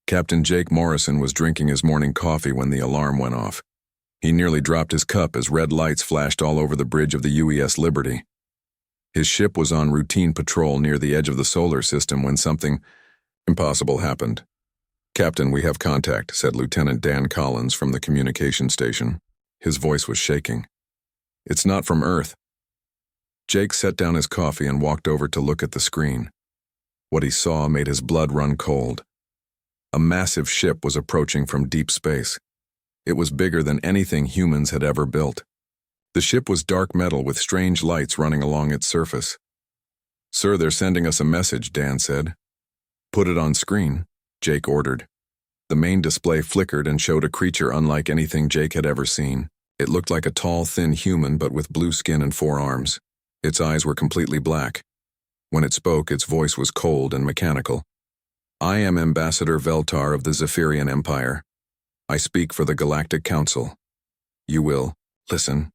Captain Jake Morrison was drinking his morning coffee when the alarm went off. He nearly dropped his cup as red lights flashed all over the bridge of the UES Liberty. His ship was on routine patrol near the edge of the solar system when something impossible happened. "Captain, we have contact," said Lieutenant Dan Collins from the communication station. His voice was shaking. "It's not from Earth." Jake set down his coffee and walked over to look at the screen. What he saw made his blood run cold. A massive ship was approaching from deep space. It was bigger than anything humans had ever built. The ship was dark metal with strange lights running along its surface. "Sir, they're sending us a message," Dan said. "Put it on screen," Jake ordered. The main display flickered and showed a creature unlike anything Jake had ever seen. It looked like a tall, thin human but with blue skin and 4 arms. Its eyes were completely black. When it spoke, its voice was cold and mechanical. "I am Ambassador Veltar of the Zephyrian Empire. I speak for the Galactic Council. You will listen."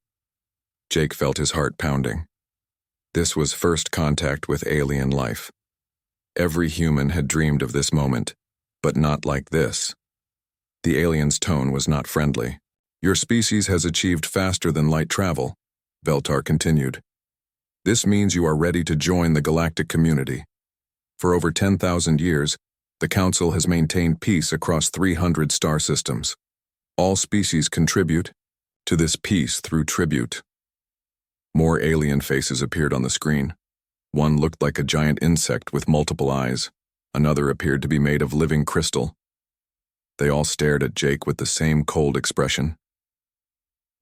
Jake felt his heart pounding. This was first contact with alien life. Every human had dreamed of this moment, but not like this. The alien's tone was not friendly. "Your species has achieved faster than light travel," Veltar continued. "This means you are ready to join the galactic community. For over 10,000 years, the Council has maintained peace across 300 star systems. All species contribute to this peace through tribute." More alien faces appeared on the screen. One looked like a giant insect with multiple eyes. Another appeared to be made of living crystal. They all stared at Jake with the same cold expression.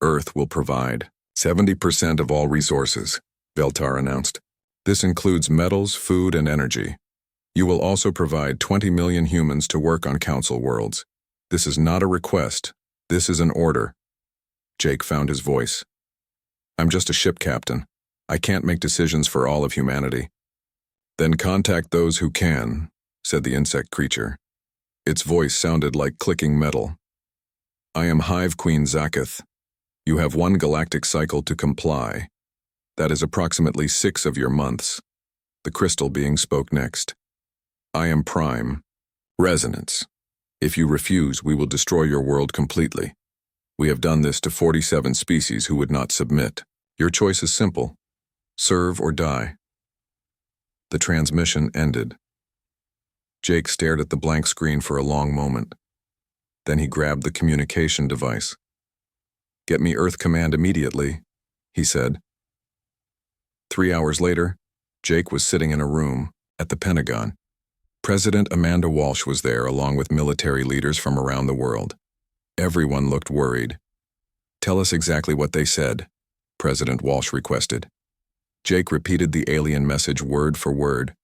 "Earth will provide 70% of all resources," Veltar announced. "This includes metals, food, and energy. You will also provide 20 million humans to work on Council worlds. This is not a request. This is an order." Jake found his voice. "I'm just a ship captain. I can't make decisions for all of humanity." "Then contact those who can," said the insect creature. Its voice sounded like clicking metal. "I am Hive Queen Zaketh. You have 1 galactic cycle to comply. That is approximately 6 of your months." The crystal being spoke next. "I am Prime. Resonance. If you refuse, we will destroy your world completely. We have done this to 47 species who would not submit. Your choice is simple. Serve or die." The transmission ended. Jake stared at the blank screen for a long moment. Then he grabbed the communication device. "Get me Earth Command immediately," he said. 3 hours later, Jake was sitting in a room at the Pentagon. President Amanda Walsh was there along with military leaders from around the world. Everyone looked worried. "Tell us exactly what they said," President Walsh requested. Jake repeated the alien message word for word.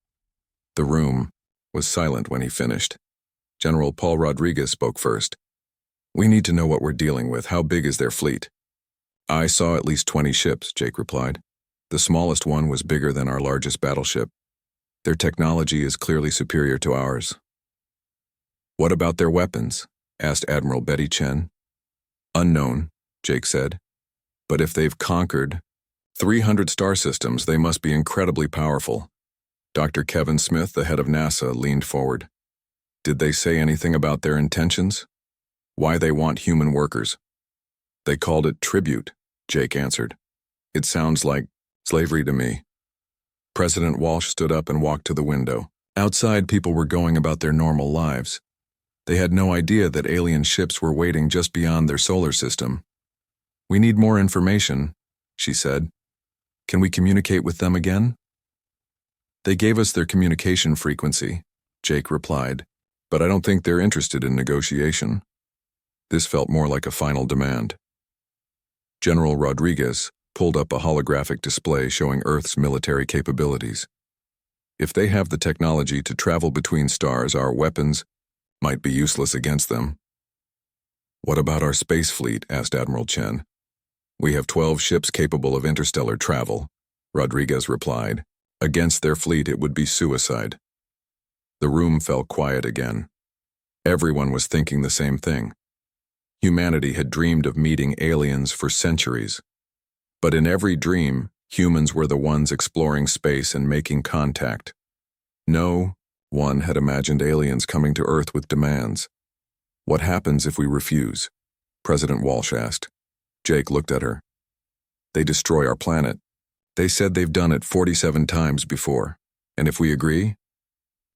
The room was silent when he finished. General Paul Rodriguez spoke first. "We need to know what we're dealing with. How big is their fleet?" "I saw at least 20 ships," Jake replied. "The smallest one was bigger than our largest battleship. Their technology is clearly superior to ours." "What about their weapons?" asked Admiral Betty Chen. "Unknown," Jake said. "But if they've conquered 300 star systems, they must be incredibly powerful." Dr. Kevin Smith, the head of NASA, leaned forward. "Did they say anything about their intentions? Why they want human workers?" "They called it tribute," Jake answered. "It sounds like slavery to me." President Walsh stood up and walked to the window. Outside, people were going about their normal lives. They had no idea that alien ships were waiting just beyond their solar system. "We need more information," she said. "Can we communicate with them again?" "They gave us their communication frequency," Jake replied, "but I don't think they're interested in negotiation." This felt more like a final demand. General Rodriguez pulled up a holographic display showing Earth's military capabilities. "If they have the technology to travel between stars, our weapons might be useless against them." "What about our space fleet?" asked Admiral Chen. "We have 12 ships capable of interstellar travel," Rodriguez replied. "Against their fleet, it would be suicide." The room fell quiet again. Everyone was thinking the same thing. Humanity had dreamed of meeting aliens for centuries. But in every dream, humans were the ones exploring space and making contact. No, One had imagined aliens coming to Earth with demands. "What happens if we refuse?" President Walsh asked. Jake looked at her. "They destroy our planet. They said they've done it 47 times before. And if we agree?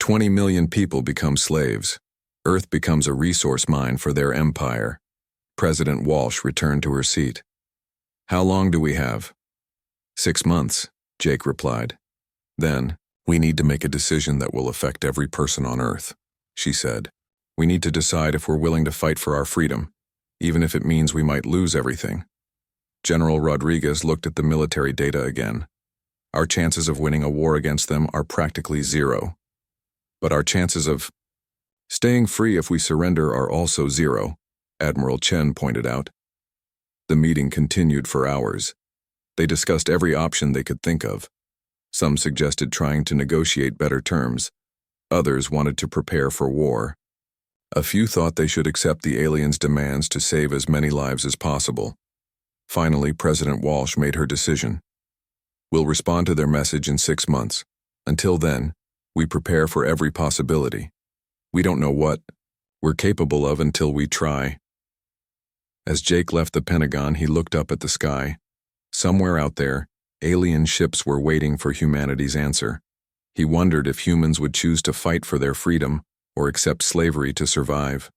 20 million people become slaves. Earth becomes a resource mine for their empire." President Walsh returned to her seat. "How long do we have?" 6 months, Jake replied. "Then, we need to make a decision that will affect every person on Earth," she said. "We need to decide if we're willing to fight for our freedom, even if it means we might lose everything." General Rodriguez looked at the military data again. "Our chances of winning a war against them are practically zero. But our chances of staying free if we surrender are also zero," Admiral Chen pointed out. The meeting continued for hours. They discussed every option they could think of. Some suggested trying to negotiate better terms. Others wanted to prepare for war. A few thought they should accept the aliens' demands to save as many lives as possible. Finally, President Walsh made her decision. "We'll respond to their message in 6 months. Until then, we prepare for every possibility. We don't know what we're capable of until we try." As Jake left the Pentagon, he looked up at the sky. Somewhere out there, alien ships were waiting for humanity's answer. He wondered if humans would choose to fight for their freedom or accept slavery to survive.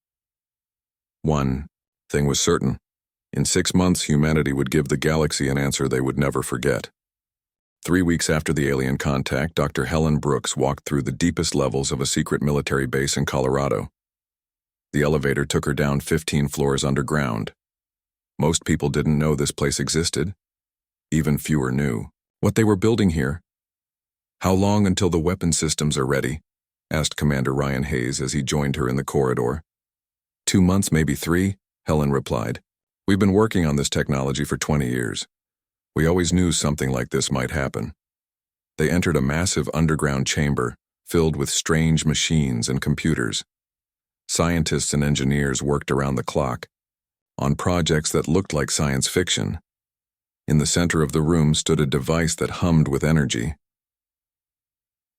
One thing was certain. In 6 months, humanity would give the galaxy an answer they would never forget. 3 weeks after the alien contact, Dr. Helen Brooks walked through the deepest levels of a secret military base in Colorado. The elevator took her down 15 floors underground. Most people didn't know this place existed. Even fewer knew what they were building here. "How long until the weapon systems are ready?" asked Commander Ryan Hayes as he joined her in the corridor. 2 months, maybe 3, Helen replied. "We've been working on this technology for 20 years. We always knew something like this might happen." They entered a massive underground chamber filled with strange machines and computers. Scientists and engineers worked around the clock on projects that looked like science fiction. In the center of the room stood a device that hummed with energy.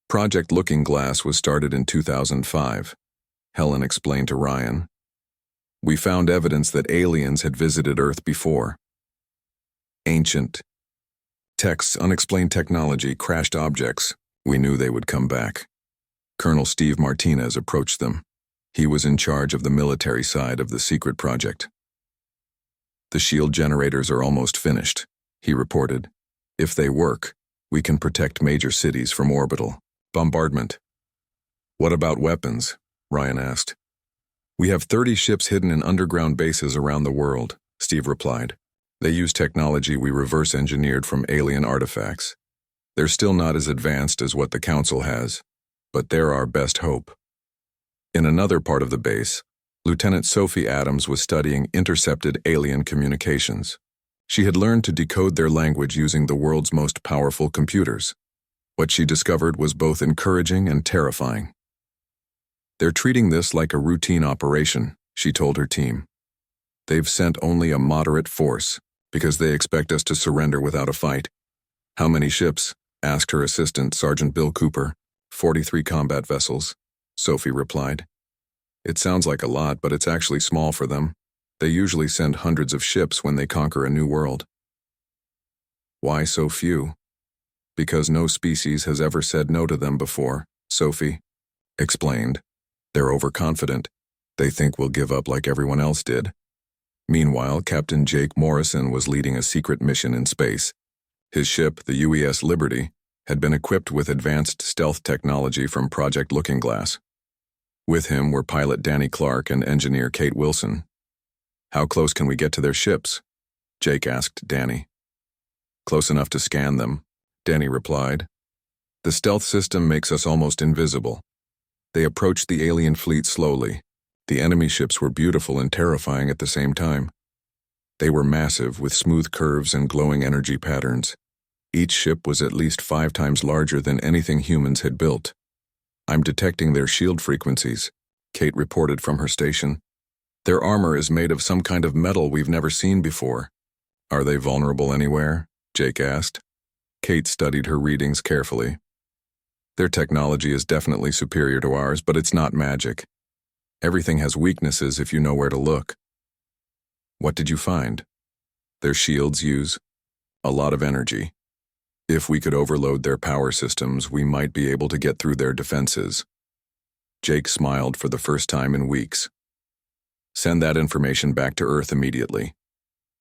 Project Looking Glass was started in 2005, Helen explained to Ryan. "We found evidence that aliens had visited Earth before. Ancient texts, unexplained technology, crashed objects. We knew they would come back." Colonel Steve Martinez approached them. He was in charge of the military side of the secret project. "The shield generators are almost finished," he reported. "If they work, we can protect major cities from orbital bombardment." "What about weapons?" Ryan asked. "We have 30 ships hidden in underground bases around the world," Steve replied. "They use technology we reverse-engineered from alien artifacts. They're still not as advanced as what the Council has, but they're our best hope." In another part of the base, Lieutenant Sophie Adams was studying intercepted alien communications. She had learned to decode their language using the world's most powerful computers. What she discovered was both encouraging and terrifying. "They're treating this like a routine operation," she told her team. "They've sent only a moderate force because they expect us to surrender without a fight." "How many ships?" asked her assistant, Sergeant Bill Cooper. 43 combat vessels," Sophie replied. "It sounds like a lot, but it's actually small for them. They usually send hundreds of ships when they conquer a new world." "Why so few?" "Because no species has ever said no to them before," Sophie explained. "They're overconfident. They think we'll give up like everyone else did." Meanwhile, Captain Jake Morrison was leading a secret mission in space. His ship, the UES Liberty, had been equipped with advanced stealth technology from Project Looking Glass. With him were pilot Danny Clark and engineer Kate Wilson. "How close can we get to their ships?" Jake asked Danny. "Close enough to scan them," Danny replied. "The stealth system makes us almost invisible." They approached the alien fleet slowly. The enemy ships were beautiful and terrifying at the same time. They were massive, with smooth curves and glowing energy patterns. Each ship was at least 5 times larger than anything humans had built. "I'm detecting their shield frequencies," Kate reported from her station. "Their armor is made of some kind of metal we've never seen before." "Are they vulnerable anywhere?" Jake asked. Kate studied her readings carefully. Their technology is definitely superior to ours, but it's not magic. Everything has weaknesses if you know where to look. What did you find? Their shields use a lot of energy. If we could overload their power systems, we might be able to get through their defenses. Jake smiled for the first time in weeks. Send that information back to Earth immediately.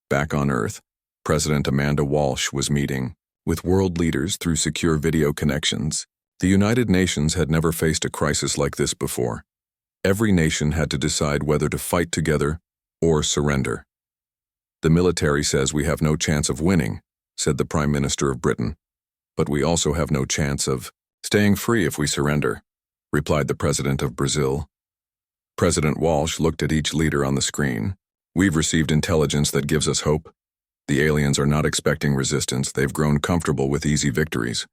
Back on Earth, President Amanda Walsh was meeting with world leaders through secure video connections. The United Nations had never faced a crisis like this before. Every nation had to decide whether to fight together or surrender. The military says we have no chance of winning, said the Prime Minister of Britain. But we also have no chance of staying free if we surrender, replied the President of Brazil. President Walsh looked at each leader on the screen. We've received intelligence that gives us hope. The aliens are not expecting resistance. They've grown comfortable with easy victories.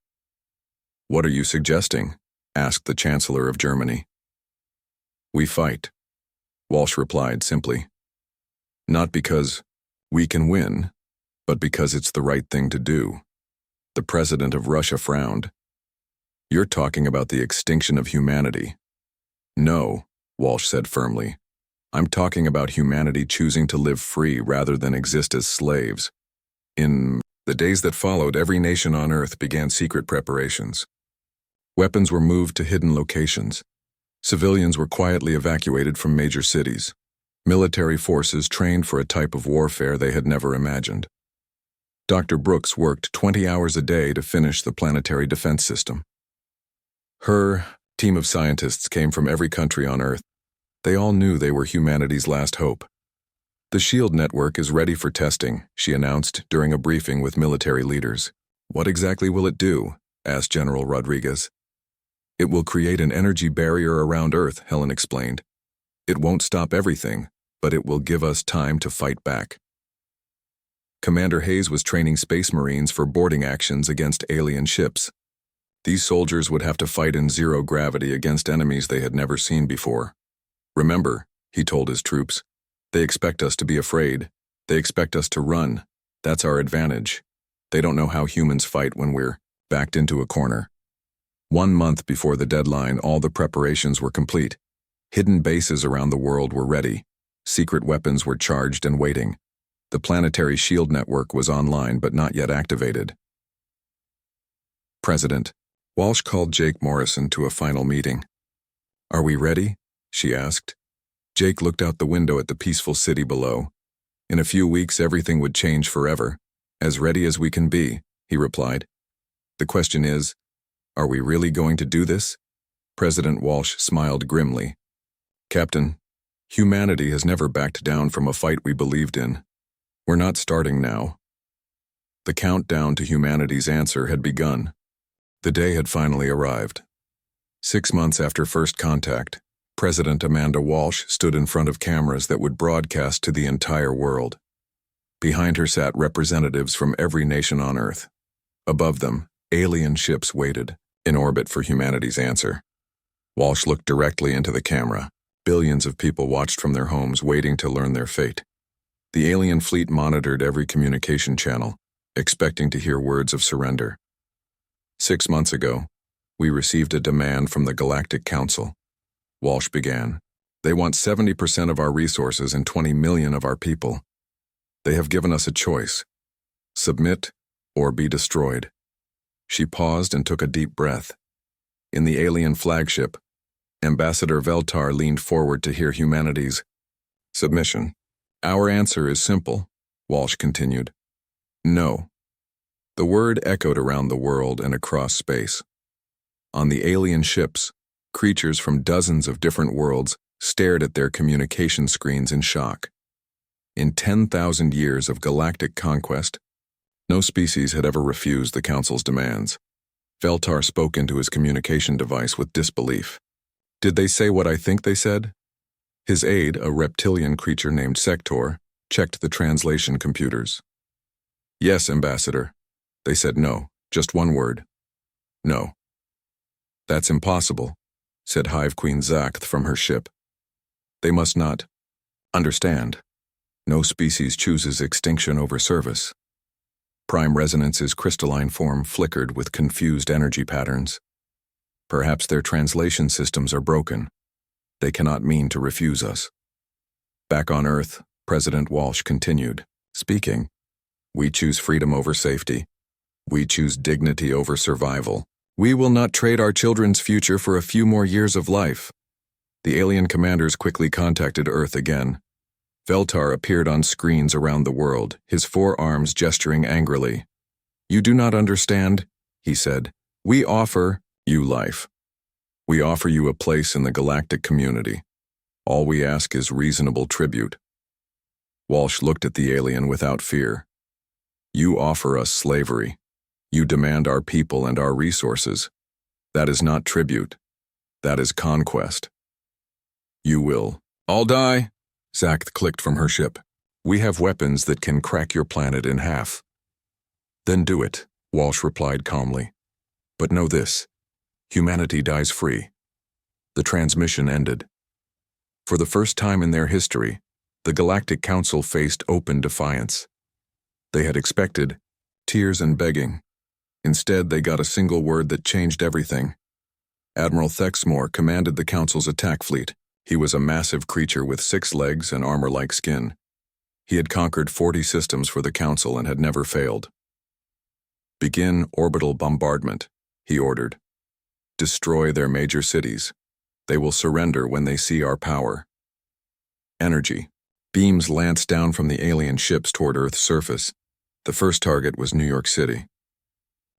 What are you suggesting? Asked the Chancellor of Germany. We fight, Walsh replied simply. Not because we can win, but because it's the right thing to do. The President of Russia frowned. You're talking about the extinction of humanity. No, Walsh said firmly. I'm talking about humanity choosing to live free rather than exist as slaves. In the days that followed, every nation on Earth began secret preparations. Weapons were moved to hidden locations. Civilians were quietly evacuated from major cities. Military forces trained for a type of warfare they had never imagined. Dr. Brooks worked 20 hours a day to finish the planetary defense system. Her team of scientists came from every country on Earth. They all knew they were humanity's last hope. The SHIELD network is ready for testing, she announced during a briefing with military leaders. What exactly will it do? Asked General Rodriguez. It will create an energy barrier around Earth, Helen explained. It won't stop everything, but it will give us time to fight back. Commander Hayes was training Space Marines for boarding actions against alien ships. These soldiers would have to fight in zero gravity against enemies they had never seen before. Remember, he told his troops, they expect us to be afraid. They expect us to run. That's our advantage. They don't know how humans fight when we're backed into a corner. 1 month before the deadline, all the preparations were complete. Hidden bases around the world were ready. Secret weapons were charged and waiting. The planetary shield network was online but not yet activated. President Walsh called Jake Morrison to a final meeting. Are we ready? She asked. Jake looked out the window at the peaceful city below. In a few weeks, everything would change forever. As ready as we can be, he replied. The question is, are we really going to do this? President Walsh smiled grimly. Captain, humanity has never backed down from a fight we believed in. We're not starting now. The countdown to humanity's answer had begun. The day had finally arrived. 6 months after first contact, President Amanda Walsh stood in front of cameras that would broadcast to the entire world. Behind her sat representatives from every nation on Earth. Above them, alien ships waited, in orbit for humanity's answer. Walsh looked directly into the camera. Billions of people watched from their homes, waiting to learn their fate. The alien fleet monitored every communication channel, expecting to hear words of surrender. 6 months ago, we received a demand from the Galactic Council. Walsh began. They want 70% of our resources and 20 million of our people. They have given us a choice: submit or be destroyed. She paused and took a deep breath. In the alien flagship, Ambassador Veltar leaned forward to hear humanity's submission. Our answer is simple, Walsh continued. No. The word echoed around the world and across space. On the alien ships, creatures from dozens of different worlds stared at their communication screens in shock. In 10,000 years of galactic conquest, no species had ever refused the Council's demands. Veltar spoke into his communication device with disbelief. Did they say what I think they said? His aide, a reptilian creature named Sector, checked the translation computers. Yes, Ambassador. They said no, just one word. No. That's impossible, said Hive Queen Zakth from her ship. They must not understand. No species chooses extinction over service. Prime Resonance's crystalline form flickered with confused energy patterns. Perhaps their translation systems are broken. They cannot mean to refuse us. Back on Earth, President Walsh continued, speaking, "We choose freedom over safety. We choose dignity over survival. We will not trade our children's future for a few more years of life." The alien commanders quickly contacted Earth again. Veltar appeared on screens around the world, his forearms gesturing angrily. "You do not understand," he said. "We offer you life. We offer you a place in the galactic community. All we ask is reasonable tribute." Walsh looked at the alien without fear. "You offer us slavery. You demand our people and our resources. That is not tribute. That is conquest. You will all die." Zack clicked from her ship. "We have weapons that can crack your planet in half." "Then do it," Walsh replied calmly. "But know this, humanity dies free." The transmission ended. For the first time in their history, the Galactic Council faced open defiance. They had expected tears and begging. Instead, they got a single word that changed everything. Admiral Thexmore commanded the Council's attack fleet. He was a massive creature with 6 legs and armor-like skin. He had conquered 40 systems for the Council and had never failed. "Begin orbital bombardment," he ordered. "Destroy their major cities. They will surrender when they see our power." Energy. Beams lanced down from the alien ships toward Earth's surface. The first target was New York City.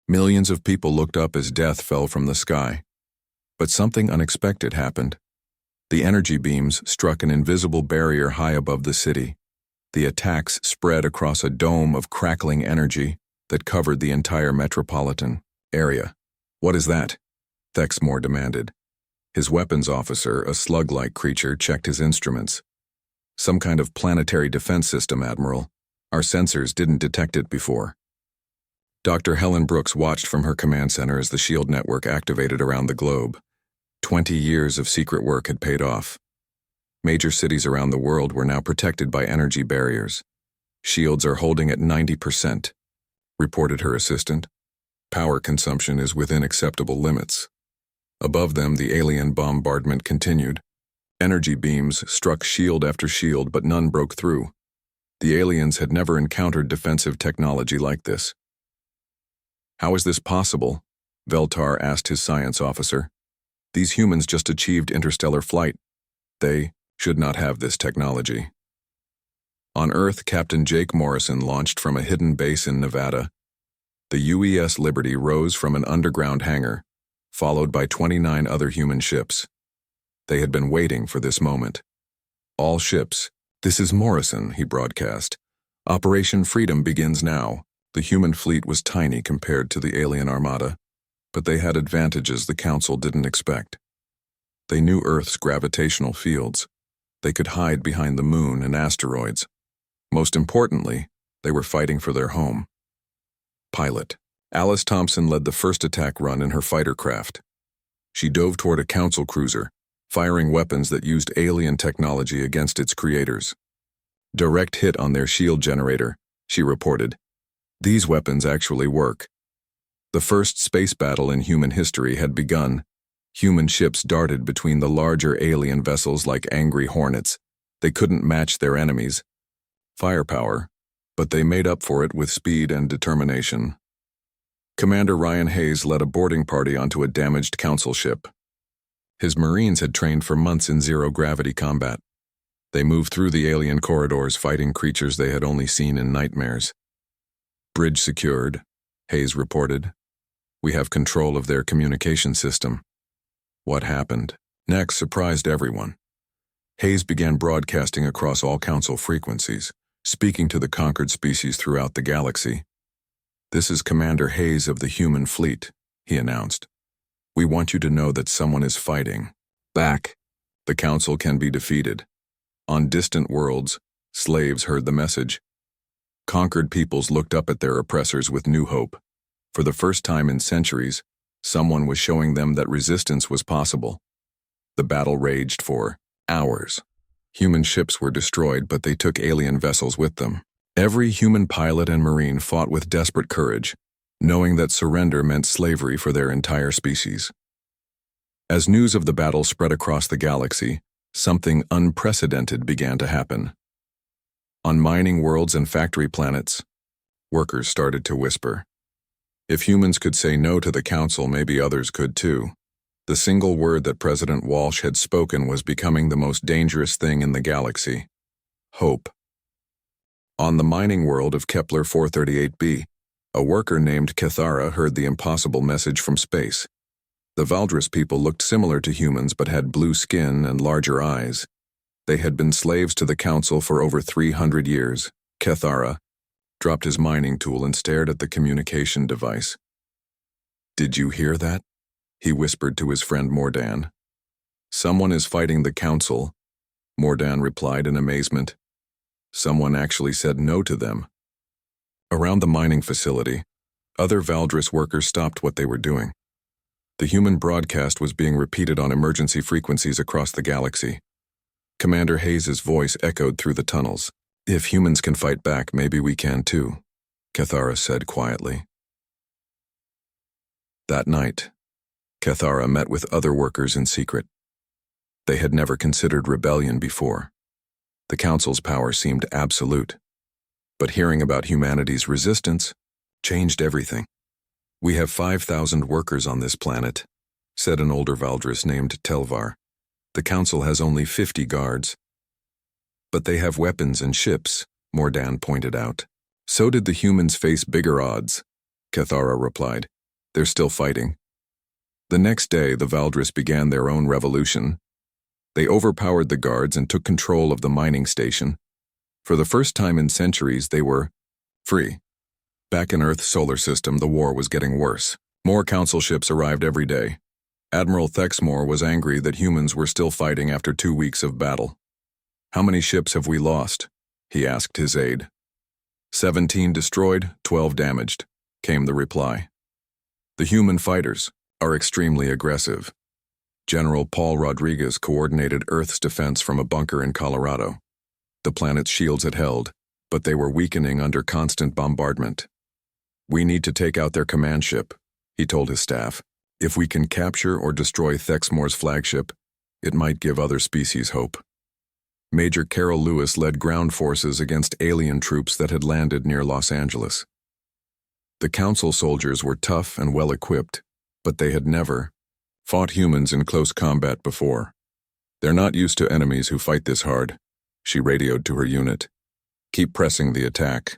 Millions of people looked up as death fell from the sky. But something unexpected happened. The energy beams struck an invisible barrier high above the city. The attacks spread across a dome of crackling energy that covered the entire metropolitan area. "What is that?" Thexmore demanded. His weapons officer, a slug-like creature, checked his instruments. "Some kind of planetary defense system, Admiral. Our sensors didn't detect it before." Dr. Helen Brooks watched from her command center as the SHIELD network activated around the globe. 20 years of secret work had paid off. Major cities around the world were now protected by energy barriers. "Shields are holding at 90%, reported her assistant. "Power consumption is within acceptable limits." Above them, the alien bombardment continued. Energy beams struck shield after shield, but none broke through. The aliens had never encountered defensive technology like this. "How is this possible?" Veltar asked his science officer. "These humans just achieved interstellar flight. They should not have this technology." On Earth, Captain Jake Morrison launched from a hidden base in Nevada. The UES Liberty rose from an underground hangar, followed by 29 other human ships. They had been waiting for this moment. "All ships, this is Morrison," he broadcast. "Operation Freedom begins now." The human fleet was tiny compared to the alien armada, but they had advantages the Council didn't expect. They knew Earth's gravitational fields. They could hide behind the moon and asteroids. Most importantly, they were fighting for their home. Pilot. Alice Thompson led the first attack run in her fighter craft. She dove toward a Council cruiser, firing weapons that used alien technology against its creators. "Direct hit on their shield generator," she reported. "These weapons actually work." The first space battle in human history had begun. Human ships darted between the larger alien vessels like angry hornets. They couldn't match their enemies' firepower, but they made up for it with speed and determination. Commander Ryan Hayes led a boarding party onto a damaged Council ship. His Marines had trained for months in zero-gravity combat. They moved through the alien corridors fighting creatures they had only seen in nightmares. "Bridge secured," Hayes reported. "We have control of their communication system." What happened next surprised everyone. Hayes began broadcasting across all Council frequencies, speaking to the conquered species throughout the galaxy. "This is Commander Hayes of the human fleet," he announced. "We want you to know that someone is fighting back. The Council can be defeated." On distant worlds, slaves heard the message. Conquered peoples looked up at their oppressors with new hope. For the first time in centuries, someone was showing them that resistance was possible. The battle raged for hours. Human ships were destroyed, but they took alien vessels with them. Every human pilot and Marine fought with desperate courage, knowing that surrender meant slavery for their entire species. As news of the battle spread across the galaxy, something unprecedented began to happen. On mining worlds and factory planets, workers started to whisper. If humans could say no to the council, maybe others could too. The single word that President Walsh had spoken was becoming the most dangerous thing in the galaxy. Hope. On the mining world of Kepler 438b, a worker named Cathara heard the impossible message from space. The Valdris people looked similar to humans but had blue skin and larger eyes. They had been slaves to the council for over 300 years. Cathara dropped his mining tool and stared at the communication device. "Did you hear that?" he whispered to his friend Mordan. "Someone is fighting the council," Mordan replied in amazement. Someone actually said no to them. Around the mining facility, other Valdris workers stopped what they were doing. The human broadcast was being repeated on emergency frequencies across the galaxy. Commander Hayes' voice echoed through the tunnels. "If humans can fight back, maybe we can too," Cathara said quietly. That night, Cathara met with other workers in secret. They had never considered rebellion before. The council's power seemed absolute. But hearing about humanity's resistance changed everything. "We have 5,000 workers on this planet," said an older Valdris named Telvar. "The council has only 50 guards. But they have weapons and ships," Mordan pointed out. "So did the humans face bigger odds," Cathara replied. "They're still fighting." The next day, the Valdris began their own revolution. They overpowered the guards and took control of the mining station. For the first time in centuries, they were free. Back in Earth's solar system, the war was getting worse. More council ships arrived every day. Admiral Thexmore was angry that humans were still fighting after 2 weeks of battle. "How many ships have we lost?" he asked his aide. 17 destroyed, 12 damaged, came the reply. "The human fighters are extremely aggressive." General Paul Rodriguez coordinated Earth's defense from a bunker in Colorado. The planet's shields had held, but they were weakening under constant bombardment. "We need to take out their command ship," he told his staff. "If we can capture or destroy Thexmore's flagship, it might give other species hope." Major Carol Lewis led ground forces against alien troops that had landed near Los Angeles. The council soldiers were tough and well-equipped, but they had never fought humans in close combat before. "They're not used to enemies who fight this hard," she radioed to her unit. "Keep pressing the attack."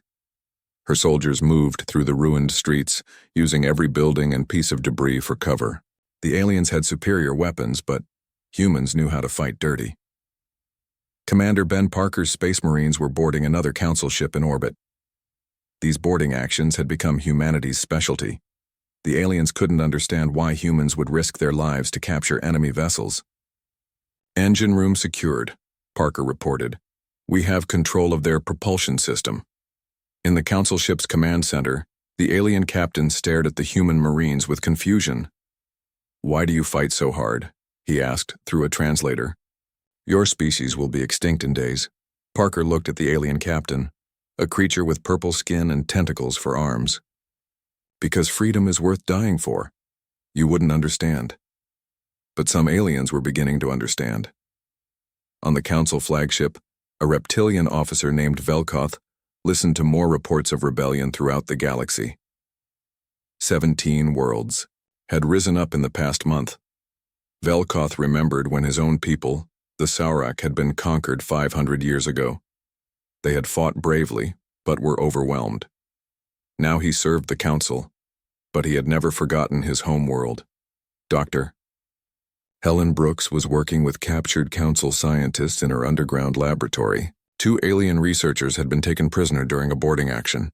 Her soldiers moved through the ruined streets, using every building and piece of debris for cover. The aliens had superior weapons, but humans knew how to fight dirty. Commander Ben Parker's Space Marines were boarding another council ship in orbit. These boarding actions had become humanity's specialty. The aliens couldn't understand why humans would risk their lives to capture enemy vessels. "Engine room secured," Parker reported. "We have control of their propulsion system." In the council ship's command center, the alien captain stared at the human Marines with confusion. "Why do you fight so hard?" he asked through a translator. "Your species will be extinct in days." Parker looked at the alien captain, a creature with purple skin and tentacles for arms. "Because freedom is worth dying for. You wouldn't understand." But some aliens were beginning to understand. On the council flagship, a reptilian officer named Velkoth listened to more reports of rebellion throughout the galaxy. 17 worlds had risen up in the past month. Velkoth remembered when his own people, the Saurak, had been conquered 500 years ago. They had fought bravely, but were overwhelmed. Now he served the council, but he had never forgotten his home world. Dr. Helen Brooks was working with captured council scientists in her underground laboratory. 2 alien researchers had been taken prisoner during a boarding action.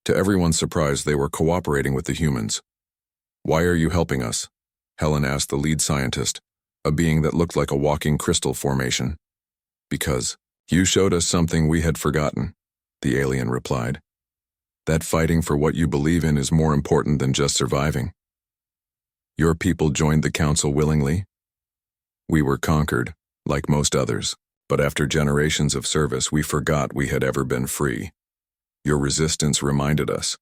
To everyone's surprise, they were cooperating with the humans. "Why are you helping us?" Helen asked the lead scientist, a being that looked like a walking crystal formation. "Because you showed us something we had forgotten," the alien replied. "That fighting for what you believe in is more important than just surviving." "Your people joined the council willingly?" "We were conquered, like most others, but after generations of service we forgot we had ever been free. Your resistance reminded us."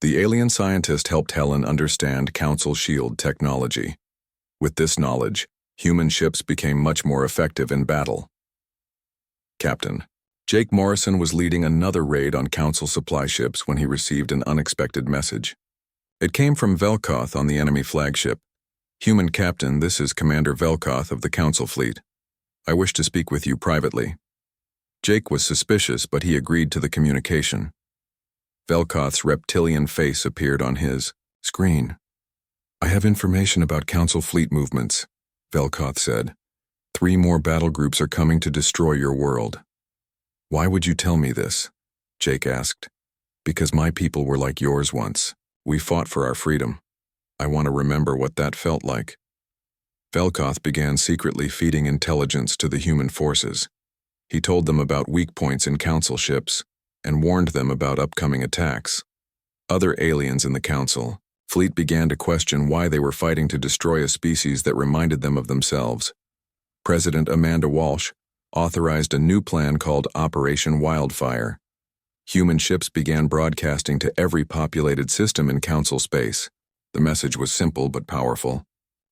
The alien scientist helped Helen understand council shield technology. With this knowledge, human ships became much more effective in battle. Captain Jake Morrison was leading another raid on Council supply ships when he received an unexpected message. It came from Velkoth on the enemy flagship. "Human Captain, this is Commander Velkoth of the Council fleet. I wish to speak with you privately." Jake was suspicious, but he agreed to the communication. Velkoth's reptilian face appeared on his screen. "I have information about Council fleet movements," Velkoth said. "3 more battle groups are coming to destroy your world." "Why would you tell me this?" Jake asked. "Because my people were like yours once. We fought for our freedom. I want to remember what that felt like." Velkoth began secretly feeding intelligence to the human forces. He told them about weak points in Council ships and warned them about upcoming attacks. Other aliens in the Council fleet began to question why they were fighting to destroy a species that reminded them of themselves. President Amanda Walsh authorized a new plan called Operation Wildfire. Human ships began broadcasting to every populated system in Council space. The message was simple but powerful.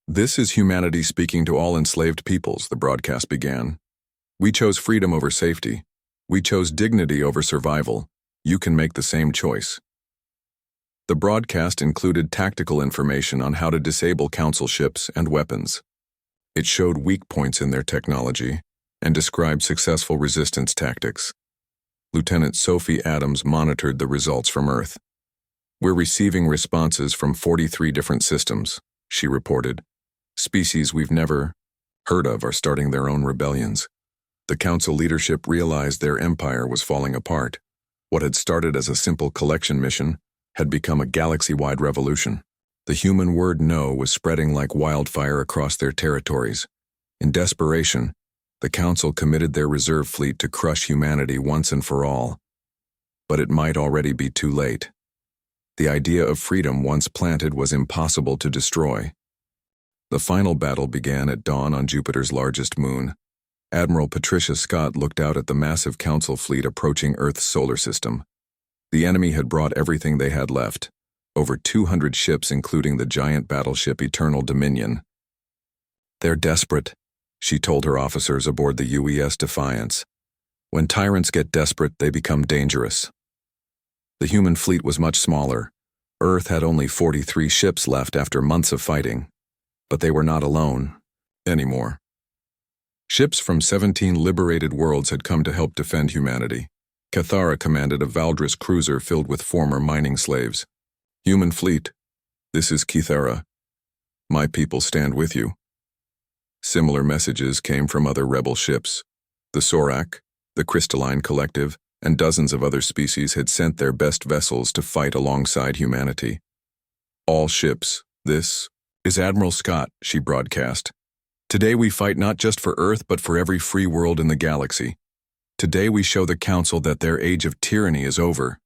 "This is humanity speaking to all enslaved peoples," the broadcast began. "We chose freedom over safety. We chose dignity over survival. You can make the same choice." The broadcast included tactical information on how to disable Council ships and weapons. It showed weak points in their technology and described successful resistance tactics. Lieutenant Sophie Adams monitored the results from Earth. "We're receiving responses from 43 different systems," she reported. "Species we've never heard of are starting their own rebellions." The Council leadership realized their empire was falling apart. What had started as a simple collection mission had become a galaxy-wide revolution. The human word no was spreading like wildfire across their territories. In desperation, the Council committed their reserve fleet to crush humanity once and for all. But it might already be too late. The idea of freedom once planted was impossible to destroy. The final battle began at dawn on Jupiter's largest moon. Admiral Patricia Scott looked out at the massive Council fleet approaching Earth's solar system. The enemy had brought everything they had left, over 200 ships including the giant battleship Eternal Dominion. "They're desperate," she told her officers aboard the UES Defiance. "When tyrants get desperate, they become dangerous." The human fleet was much smaller. Earth had only 43 ships left after months of fighting. But they were not alone anymore. Ships from 17 liberated worlds had come to help defend humanity. Cathara commanded a Valdris cruiser filled with former mining slaves. "Human fleet, this is Cathara. My people stand with you." Similar messages came from other rebel ships. The Sorak, the Crystalline Collective, and dozens of other species had sent their best vessels to fight alongside humanity. "All ships, this is Admiral Scott," she broadcast. "Today we fight not just for Earth but for every free world in the galaxy. Today we show the Council that their age of tyranny is over."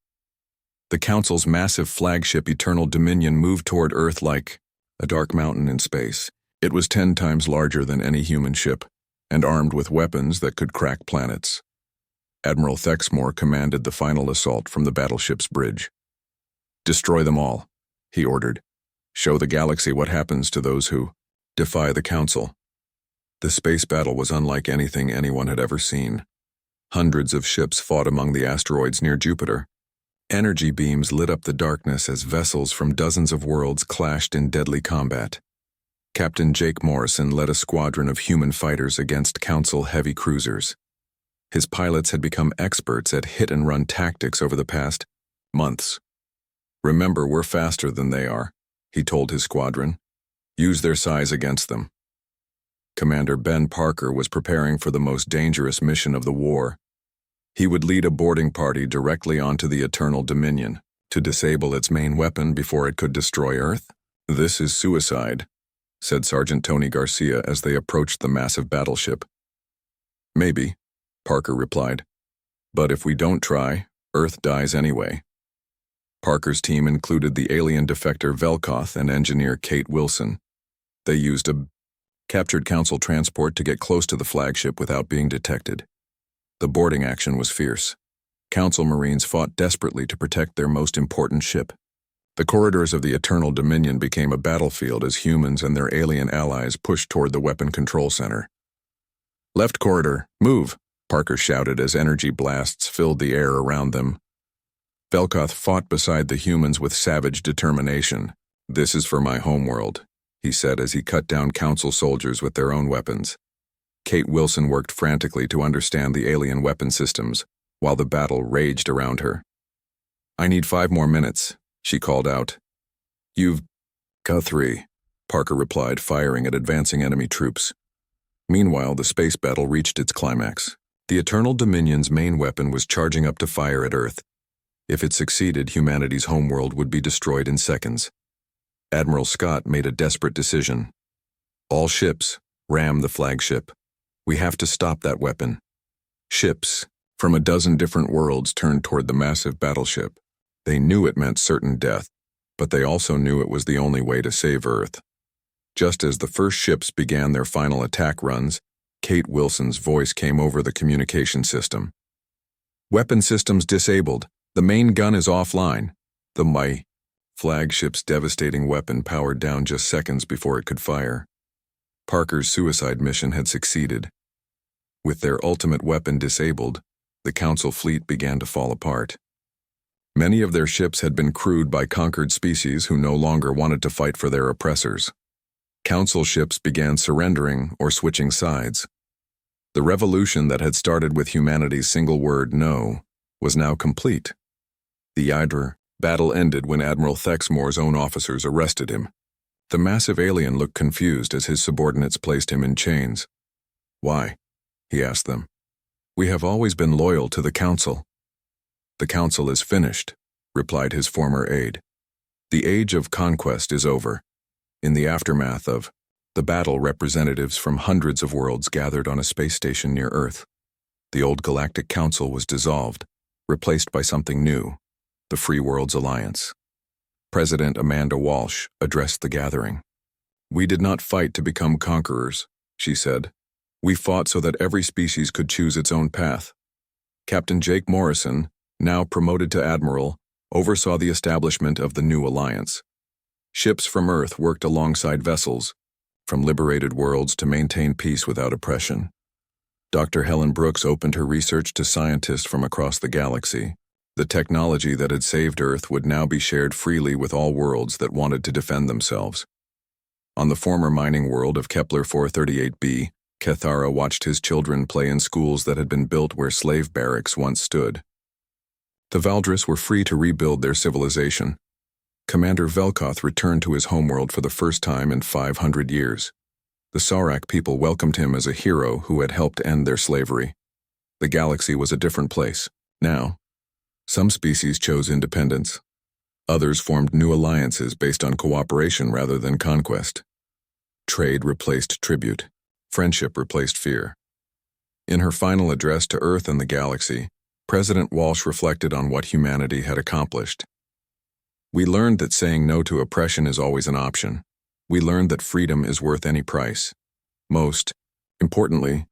The Council's massive flagship Eternal Dominion moved toward Earth like a dark mountain in space. It was 10 times larger than any human ship, and armed with weapons that could crack planets. Admiral Thexmore commanded the final assault from the battleship's bridge. "Destroy them all," he ordered. "Show the galaxy what happens to those who defy the Council." The space battle was unlike anything anyone had ever seen. Hundreds of ships fought among the asteroids near Jupiter. Energy beams lit up the darkness as vessels from dozens of worlds clashed in deadly combat. Captain Jake Morrison led a squadron of human fighters against Council heavy cruisers. His pilots had become experts at hit-and-run tactics over the past months. "Remember, we're faster than they are," he told his squadron. "Use their size against them." Commander Ben Parker was preparing for the most dangerous mission of the war. He would lead a boarding party directly onto the Eternal Dominion to disable its main weapon before it could destroy Earth. "This is suicide," said Sergeant Tony Garcia as they approached the massive battleship. "Maybe," Parker replied. "But if we don't try, Earth dies anyway." Parker's team included the alien defector Velkoth and engineer Kate Wilson. They used a captured Council transport to get close to the flagship without being detected. The boarding action was fierce. Council Marines fought desperately to protect their most important ship. The corridors of the Eternal Dominion became a battlefield as humans and their alien allies pushed toward the weapon control center. "Left corridor, move!" Parker shouted as energy blasts filled the air around them. Velkoth fought beside the humans with savage determination. "This is for my homeworld," he said as he cut down Council soldiers with their own weapons. Kate Wilson worked frantically to understand the alien weapon systems, while the battle raged around her. "I need 5 more minutes," she called out. "You've got 3, Parker replied, firing at advancing enemy troops. Meanwhile, the space battle reached its climax. The Eternal Dominion's main weapon was charging up to fire at Earth. If it succeeded, humanity's homeworld would be destroyed in seconds. Admiral Scott made a desperate decision. "All ships, ram the flagship. We have to stop that weapon." Ships from a dozen different worlds turned toward the massive battleship. They knew it meant certain death, but they also knew it was the only way to save Earth. Just as the first ships began their final attack runs, Kate Wilson's voice came over the communication system. "Weapon systems disabled. The main gun is offline." The flagship's devastating weapon powered down just seconds before it could fire. Parker's suicide mission had succeeded. With their ultimate weapon disabled, the Council fleet began to fall apart. Many of their ships had been crewed by conquered species who no longer wanted to fight for their oppressors. Council ships began surrendering or switching sides. The revolution that had started with humanity's single word, "no," was now complete. The Hydra battle ended when Admiral Thexmore's own officers arrested him. The massive alien looked confused as his subordinates placed him in chains. "Why?" he asked them. "We have always been loyal to the Council." "The Council is finished," replied his former aide. "The age of conquest is over." In the aftermath of the battle, representatives from hundreds of worlds gathered on a space station near Earth. The old Galactic Council was dissolved, replaced by something new, the Free Worlds Alliance. President Amanda Walsh addressed the gathering. "We did not fight to become conquerors," she said. "We fought so that every species could choose its own path." Captain Jake Morrison, now promoted to admiral, oversaw the establishment of the new alliance. Ships from Earth worked alongside vessels from liberated worlds to maintain peace without oppression. Dr. Helen Brooks opened her research to scientists from across the galaxy. The technology that had saved Earth would now be shared freely with all worlds that wanted to defend themselves. On the former mining world of Kepler 438b, Kethara watched his children play in schools that had been built where slave barracks once stood. The Valdris were free to rebuild their civilization. Commander Velkoth returned to his homeworld for the first time in 500 years. The Saurak people welcomed him as a hero who had helped end their slavery. The galaxy was a different place. Now, some species chose independence. Others formed new alliances based on cooperation rather than conquest. Trade replaced tribute. Friendship replaced fear. In her final address to Earth and the galaxy, President Walsh reflected on what humanity had accomplished. "We learned that saying no to oppression is always an option. We learned that freedom is worth any price. Most importantly,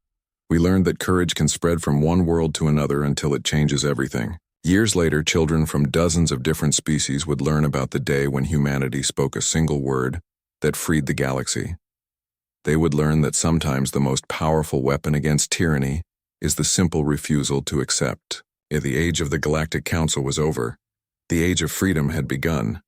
we learned that courage can spread from one world to another until it changes everything." Years later, children from dozens of different species would learn about the day when humanity spoke a single word that freed the galaxy. They would learn that sometimes the most powerful weapon against tyranny is the simple refusal to accept. If the age of the Galactic Council was over, the age of freedom had begun.